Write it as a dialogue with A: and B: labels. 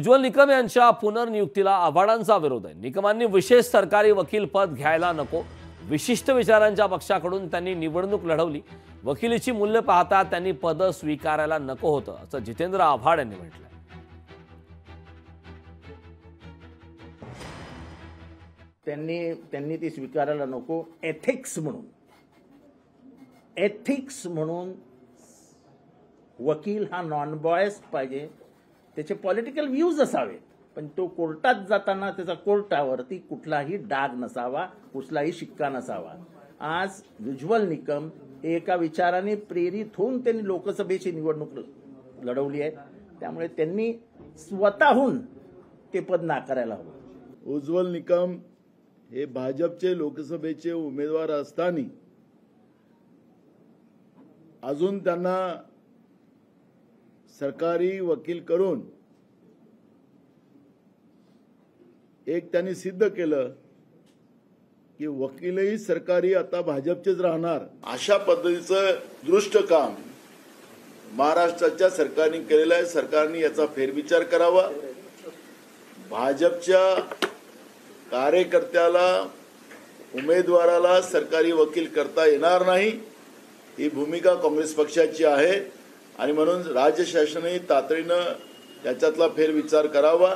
A: उज्ज्वल निकम यांच्या पुनर्नियुक्तीला आव्हाडांचा विरोध आहे। निकमांनी विशेष सरकारी वकील पद घ्यायला नको, विशिष्ट विचारांच्या पक्षाकडून त्यांनी निवडणूक लढवली, वकिलीची मूल्य पाहता त्यांनी पद स्वीकारायला नको होतं असं जितेंद्र आव्हाड यांनी म्हटलंय।
B: त्यांनी ती स्वीकारायला नको। एथिक्स म्हणून वकील हा नॉन बायस्ड पाहिजे, त्याचे पॉलिटिकल व्ह्यूज असावे, पण तो कोर्टात जाताना त्याचा कोर्टावरती कुठलाही डाग नसावा, कुठलाही शिक्का नसावा। आज उज्ज्वल निकम हे एका विचाराने प्रेरित होऊन त्यांनी लोकसभेची निवडणूक लढवली आहे, त्यामुळे त्यांनी स्वतःहून ते पद नाकारायला हवं।
C: उज्ज्वल निकम हे भाजपचे लोकसभेचे उमेदवार असताना अजून त्यांना सरकारी वकील करून एक त्यांनी सिद्ध केलं की वकीलही सरकारी आता भाजपचेच राहणार। अशा पद्धतीचं दृष्ट काम महाराष्ट्राच्या सरकारने केलेलं आहे। सरकारने याचा फेरविचार करावा। भाजपच्या कार्यकर्त्याला उमेदवाराला सरकारी वकील करता येणार नाही, ही भूमिका काँग्रेस पक्षाची आहे आणि म्हणून राज्य शासनाने तातडीनं याच्यातला फेरविचार करावा।